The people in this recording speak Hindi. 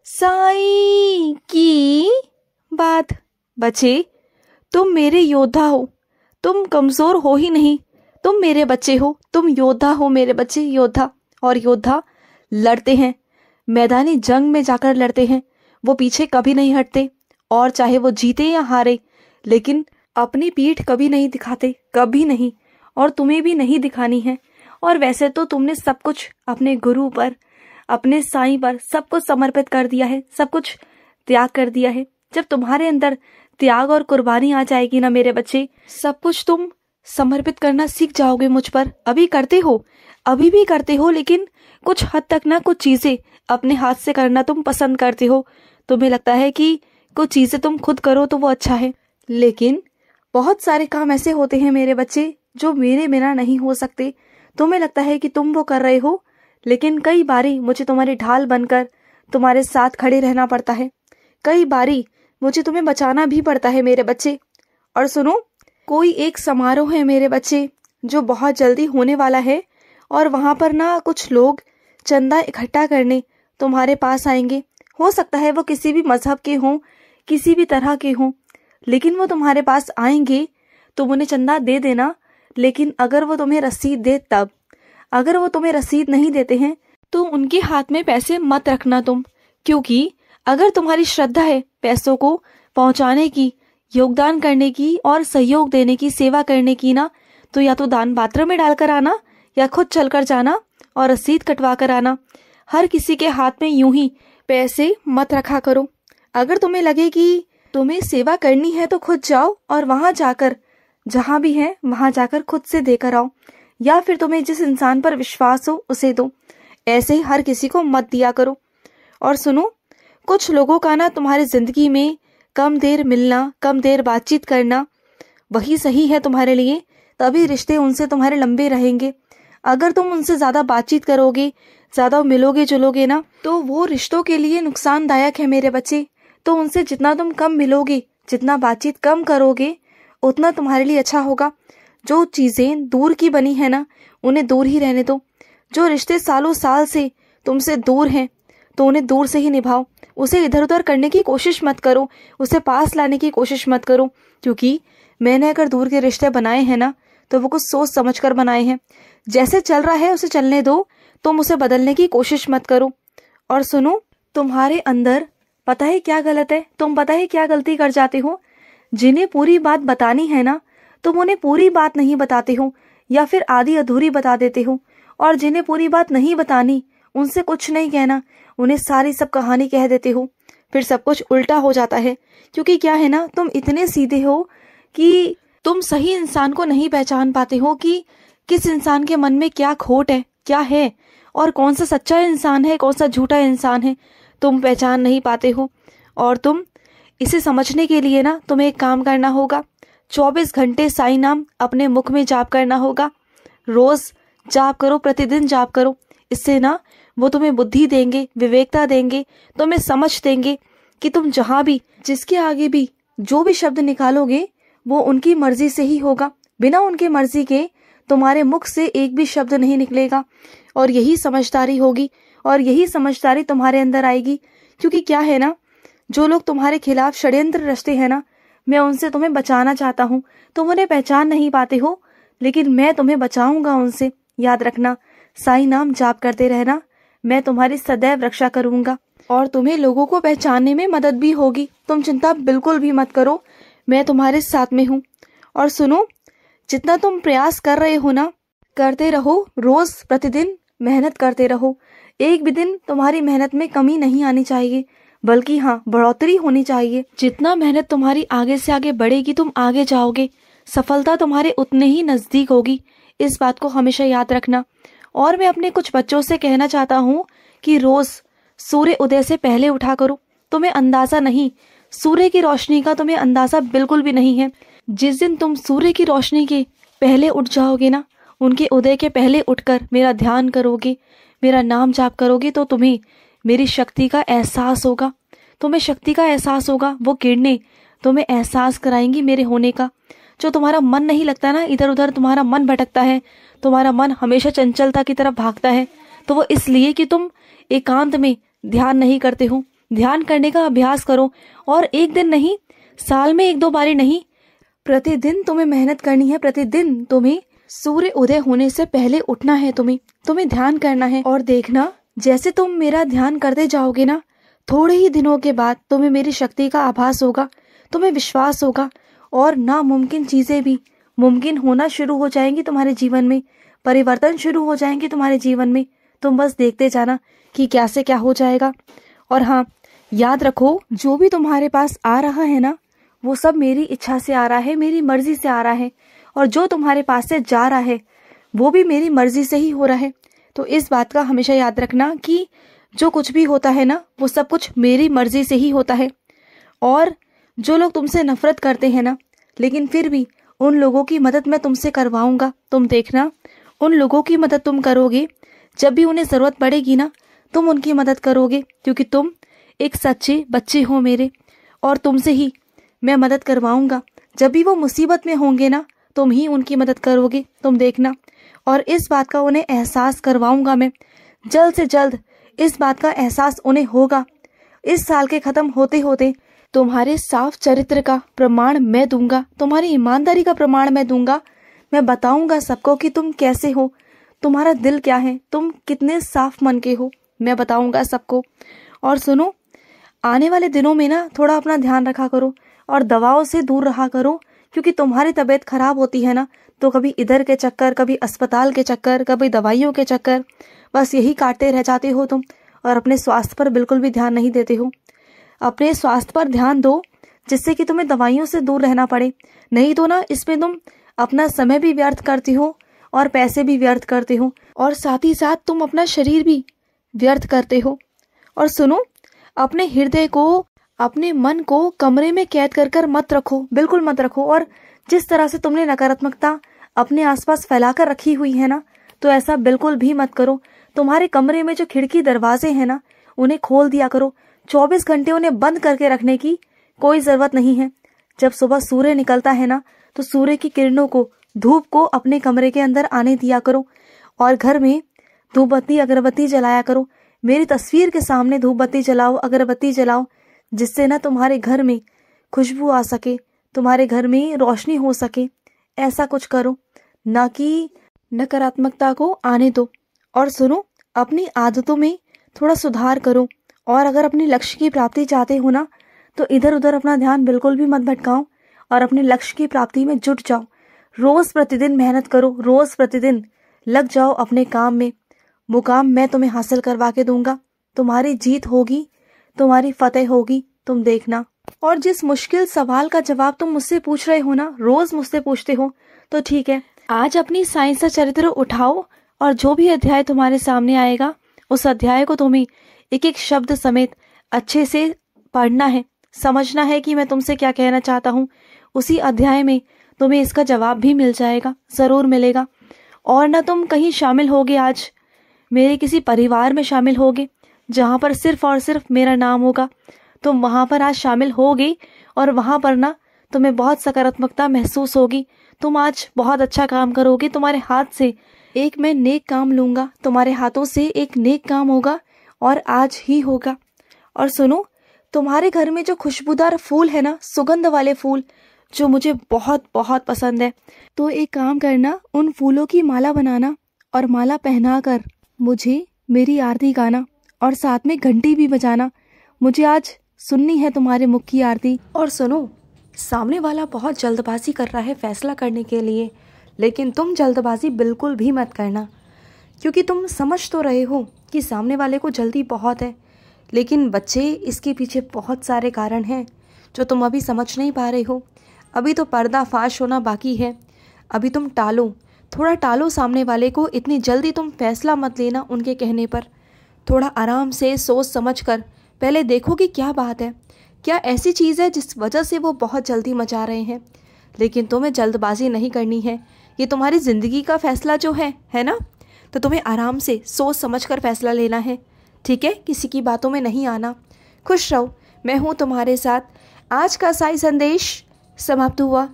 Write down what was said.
साईं की बात। बच्चे, तुम मेरे योद्धा हो, तुम कमजोर हो ही नहीं, तुम मेरे बच्चे हो, तुम योद्धा हो मेरे बच्चे, योद्धा। और योद्धा लड़ते हैं, मैदानी जंग में जाकर लड़ते हैं, वो पीछे कभी नहीं हटते, और चाहे वो जीते या हारे, लेकिन अपनी पीठ कभी नहीं दिखाते, कभी नहीं। और तुम्हें भी नहीं दिखानी है। और वैसे तो तुमने सब कुछ अपने गुरु पर, अपने साईं पर सब कुछ समर्पित कर दिया है, सब कुछ त्याग कर दिया है। जब तुम्हारे अंदर त्याग और कुर्बानी आ जाएगी ना मेरे बच्चे, सब कुछ तुम समर्पित करना सीख जाओगे मुझ पर। अभी करते हो, अभी भी करते हो, लेकिन कुछ हद तक ना कुछ चीजें अपने हाथ से करना तुम पसंद करते हो। तुम्हें लगता है कि कुछ चीजें तुम खुद करो तो वो अच्छा है, लेकिन बहुत सारे काम ऐसे होते हैं मेरे बच्चे जो मेरे बिना नहीं हो सकते। तुम्हें लगता है कि तुम वो कर रहे हो, लेकिन कई बारी मुझे तुम्हारी ढाल बनकर तुम्हारे साथ खड़े रहना पड़ता है, कई बारी मुझे तुम्हें बचाना भी पड़ता है मेरे बच्चे। और सुनो, कोई एक समारोह है मेरे बच्चे जो बहुत जल्दी होने वाला है, और वहां पर ना कुछ लोग चंदा इकट्ठा करने तुम्हारे पास आएंगे। हो सकता है वो किसी भी मजहब के हों, किसी भी तरह के हों, लेकिन वो तुम्हारे पास आएंगे, तुम उन्हें चंदा दे देना। लेकिन अगर वो तुम्हें रसीद दे तब, अगर वो तुम्हें रसीद नहीं देते हैं तो उनके हाथ में पैसे मत रखना तुम, क्योंकि अगर तुम्हारी श्रद्धा है पैसों को पहुंचाने की, योगदान करने की और सहयोग देने की, सेवा करने की ना, तो या तो दान पात्र में डालकर आना या खुद चलकर जाना और रसीद कटवा कर आना। हर किसी के हाथ में यूं ही पैसे मत रखा करो। अगर तुम्हें लगे कि तुम्हें सेवा करनी है तो खुद जाओ और वहां जाकर, जहां भी है वहां जाकर खुद से देकर आओ, या फिर तुम्हें जिस इंसान पर विश्वास हो उसे दो। ऐसे ही हर किसी को मत दिया करो। और सुनो, कुछ लोगों का ना तुम्हारी जिंदगी में कम देर मिलना, कम देर बातचीत करना वही सही है तुम्हारे लिए, तभी रिश्ते उनसे तुम्हारे लंबे रहेंगे। अगर तुम उनसे ज्यादा बातचीत करोगे, ज्यादा मिलोगे जुलोगे ना, तो वो रिश्तों के लिए नुकसानदायक है मेरे बच्चे। तो उनसे जितना तुम कम मिलोगे, जितना बातचीत कम करोगे, उतना तुम्हारे लिए अच्छा होगा। जो चीजें दूर की बनी है ना, उन्हें दूर ही रहने दो। जो रिश्ते सालों साल से तुमसे दूर हैं, तो उन्हें दूर से ही निभाओ। उसे इधर उधर करने की कोशिश मत करो, उसे पास लाने की कोशिश मत करो, क्योंकि मैंने अगर दूर के रिश्ते बनाए हैं ना, तो वो कुछ सोच समझ कर बनाए हैं। जैसे चल रहा है उसे चलने दो, तुम उसे बदलने की कोशिश मत करो। और सुनो, तुम्हारे अंदर पता है क्या गलत है, तुम पता है क्या गलती कर जाते हो। जिन्हें पूरी बात बतानी है ना, तुम उन्हें पूरी बात नहीं बताते हो, या फिर आधी अधूरी बता देते हो। और जिन्हें पूरी बात नहीं बतानी, उनसे कुछ नहीं कहना, उन्हें सारी सब कहानी कह देते हो। फिर सब कुछ उल्टा हो जाता है, क्योंकि क्या है ना, तुम इतने सीधे हो कि तुम सही इंसान को नहीं पहचान पाते हो कि किस इंसान के मन में क्या खोट है, क्या है, और कौन सा सच्चा इंसान है, कौन सा झूठा इंसान है, तुम पहचान नहीं पाते हो। और तुम इसे समझने के लिए ना तुम्हें एक काम करना होगा। 24 घंटे साईं नाम अपने मुख में जाप करना होगा। रोज जाप करो, प्रतिदिन जाप करो। इससे ना वो तुम्हें बुद्धि देंगे, विवेकता देंगे, तुम्हें समझ देंगे कि तुम जहां भी, जिसके आगे भी जो भी शब्द निकालोगे वो उनकी मर्जी से ही होगा। बिना उनके मर्जी के तुम्हारे मुख से एक भी शब्द नहीं निकलेगा। और यही समझदारी होगी, और यही समझदारी तुम्हारे अंदर आएगी। क्योंकि क्या है ना, जो लोग तुम्हारे खिलाफ षड्यंत्र रचते हैं ना, मैं उनसे तुम्हें बचाना चाहता हूँ। तुम उन्हें पहचान नहीं पाते हो, लेकिन मैं तुम्हें बचाऊंगा उनसे। याद रखना, साईं नाम जाप करते रहना, मैं तुम्हारी सदैव रक्षा करूंगा, और तुम्हें लोगों को पहचानने में मदद भी होगी। तुम चिंता बिल्कुल भी मत करो, मैं तुम्हारे साथ में हूँ। और सुनो, जितना तुम प्रयास कर रहे हो ना, करते रहो, रोज प्रतिदिन मेहनत करते रहो। एक भी दिन तुम्हारी मेहनत में कमी नहीं आनी चाहिए, बल्कि हाँ, बढ़ोतरी होनी चाहिए। जितना मेहनत तुम्हारी आगे से आगे बढ़ेगी, तुम आगे जाओगे, सफलता तुम्हारे उतने ही नजदीक होगी। इस बात को हमेशा याद रखना। और मैं अपने कुछ बच्चों से कहना चाहता हूँ कि रोज सूर्य उदय से पहले उठा करो। तुम्हें अंदाजा नहीं, सूर्य की रोशनी का तुम्हें अंदाजा बिल्कुल भी नहीं है। जिस दिन तुम सूर्य की रोशनी के पहले उठ जाओगे ना, उनके उदय के पहले उठकर मेरा ध्यान करोगे, मेरा नाम जाप करोगे, तो तुम्हें मेरी शक्ति का एहसास होगा। तुम्हें शक्ति का एहसास होगा। वो किरणें तुम्हें एहसास कराएंगी मेरे होने का। जो तुम्हारा मन नहीं लगता ना, इधर उधर तुम्हारा मन भटकता है, तुम्हारा मन हमेशा चंचलता की तरफ भागता है, तो वो इसलिए कि तुम एकांत में ध्यान नहीं करते हो। ध्यान करने का अभ्यास करो। और एक दिन नहीं, साल में 1-2 बारी नहीं, प्रतिदिन तुम्हें मेहनत करनी है। प्रतिदिन तुम्हें सूर्य उदय होने से पहले उठना है, तुम्हें ध्यान करना है। और देखना, जैसे तुम मेरा ध्यान करते जाओगे ना, थोड़े ही दिनों के बाद तुम्हें मेरी शक्ति का आभास होगा, तुम्हें विश्वास होगा और नामुमकिन चीजें भी मुमकिन होना शुरू हो जाएंगी तुम्हारे जीवन में, परिवर्तन शुरू हो जाएंगे तुम्हारे जीवन में। तुम बस देखते जाना कि क्या से क्या हो जाएगा। और हाँ, याद रखो, जो भी तुम्हारे पास आ रहा है ना, वो सब मेरी इच्छा से आ रहा है, मेरी मर्जी से आ रहा है। और जो तुम्हारे पास से जा रहा है वो भी मेरी मर्जी से ही हो रहा है। तो इस बात का हमेशा याद रखना कि जो कुछ भी होता है ना, वो सब कुछ मेरी मर्जी से ही होता है। और जो लोग तुमसे नफरत करते हैं ना, लेकिन फिर भी उन लोगों की मदद मैं तुमसे करवाऊंगा। तुम देखना, उन लोगों की मदद तुम करोगे, जब भी उन्हें जरूरत पड़ेगी ना, तुम उनकी मदद करोगे, क्योंकि तुम एक सच्चे बच्चे हो मेरे। और तुमसे ही मैं मदद करवाऊंगा। जब भी वो मुसीबत में होंगे ना, तुम ही उनकी मदद करोगे, तुम देखना। और इस बात का उन्हें एहसास करवाऊंगा मैं, जल्द से जल्द इस बात का एहसास उन्हें होगा। इस साल के खत्म होते होते तुम्हारे साफ चरित्र का प्रमाण मैं दूंगा, तुम्हारी ईमानदारी का प्रमाण मैं दूंगा। मैं बताऊंगा सबको कि तुम कैसे हो, तुम्हारा दिल क्या है, तुम कितने साफ मन के हो, मैं बताऊंगा सबको। और सुनो, आने वाले दिनों में ना थोड़ा अपना ध्यान रखा करो और दवाओं से दूर रहा करो, क्योंकि तुम्हारी तबीयत खराब होती है ना, तो कभी इधर के चक्कर, कभी अस्पताल के चक्कर, कभी दवाइयों के चक्कर, बस यही काटते रह जाते हो तुम। और अपने स्वास्थ्य पर बिल्कुल भी ध्यान नहीं देते हो। अपने स्वास्थ्य पर ध्यान दो, जिससे कि तुम्हें दवाइयों से दूर रहना पड़े। नहीं तो ना, इसमें तुम अपना समय भी व्यर्थ करती हो और पैसे भी व्यर्थ करते हो, और साथ ही साथ तुम अपना शरीर भी व्यर्थ करते हो। और सुनो, अपने हृदय को, अपने मन को कमरे में कैद कर कर मत रखो, बिल्कुल मत रखो। और जिस तरह से तुमने नकारात्मकता अपने आसपास फैलाकर रखी हुई है ना, तो ऐसा बिल्कुल भी मत करो। तुम्हारे कमरे में जो खिड़की दरवाजे हैं ना, उन्हें खोल दिया करो। 24 घंटे उन्हें बंद करके रखने की कोई जरूरत नहीं है। जब सुबह सूर्य निकलता है ना, तो सूर्य की किरणों को, धूप को अपने कमरे के अंदर आने दिया करो। और घर में धूप बत्ती, अगरबत्ती जलाया करो। मेरी तस्वीर के सामने धूप बत्ती जलाओ, अगरबत्ती जलाओ, जिससे ना तुम्हारे घर में खुशबू आ सके, तुम्हारे घर में रोशनी हो सके। ऐसा कुछ करो, ना कि नकारात्मकता को आने दो। और सुनो, अपनी आदतों में थोड़ा सुधार करो। और अगर अपने लक्ष्य की प्राप्ति चाहते हो ना, तो इधर उधर अपना ध्यान बिल्कुल भी मत भटकाओ और अपने लक्ष्य की प्राप्ति में जुट जाओ। रोज प्रतिदिन मेहनत करो, रोज प्रतिदिन लग जाओ अपने काम में। मुकाम मैं तुम्हें हासिल करवा के दूंगा। तुम्हारी जीत होगी, तुम्हारी फतेह होगी, तुम देखना। और जिस मुश्किल सवाल का जवाब तुम मुझसे पूछ रहे हो ना, रोज मुझसे पूछते हो, तो ठीक है, आज अपनी साइंस का चरित्र उठाओ और जो भी अध्याय तुम्हारे सामने आएगा, उस अध्याय को तुम्हें एक एक शब्द समेत अच्छे से पढ़ना है, समझना है कि मैं तुमसे क्या कहना चाहता हूँ। उसी अध्याय में तुम्हें इसका जवाब भी मिल जाएगा, जरूर मिलेगा। और ना तुम कहीं शामिल होगे, आज मेरे किसी परिवार में शामिल होगे जहाँ पर सिर्फ और सिर्फ मेरा नाम होगा। तुम वहाँ पर आज शामिल होगे और वहाँ पर ना तुम्हें बहुत सकारात्मकता महसूस होगी। तुम आज बहुत अच्छा काम करोगे। तुम्हारे हाथ से एक मैं नेक काम लूंगा, तुम्हारे हाथों से एक नेक काम होगा और आज ही होगा। और सुनो, तुम्हारे घर में जो खुशबूदार फूल है ना, सुगंध वाले फूल, जो मुझे बहुत बहुत पसंद है, तो एक काम करना, उन फूलों की माला बनाना और माला पहनाकर मुझे मेरी आरती गाना और साथ में घंटी भी बजाना। मुझे आज सुननी है तुम्हारे मुख की आरती। और सुनो, सामने वाला बहुत जल्दबाजी कर रहा है फैसला करने के लिए, लेकिन तुम जल्दबाजी बिल्कुल भी मत करना, क्योंकि तुम समझ तो रहे हो कि सामने वाले को जल्दी बहुत है। लेकिन बच्चे, इसके पीछे बहुत सारे कारण हैं जो तुम अभी समझ नहीं पा रहे हो। अभी तो पर्दाफाश होना बाकी है। अभी तुम टालो, थोड़ा टालो सामने वाले को। इतनी जल्दी तुम फैसला मत लेना उनके कहने पर। थोड़ा आराम से सोच समझ कर पहले देखो कि क्या बात है, क्या ऐसी चीज़ है जिस वजह से वो बहुत जल्दी मचा रहे हैं। लेकिन तुम्हें जल्दबाजी नहीं करनी है, ये तुम्हारी ज़िंदगी का फैसला जो है ना, तो तुम्हें आराम से सोच समझ कर फैसला लेना है, ठीक है? किसी की बातों में नहीं आना। खुश रहो, मैं हूँ तुम्हारे साथ। आज का साई संदेश समाप्त हुआ।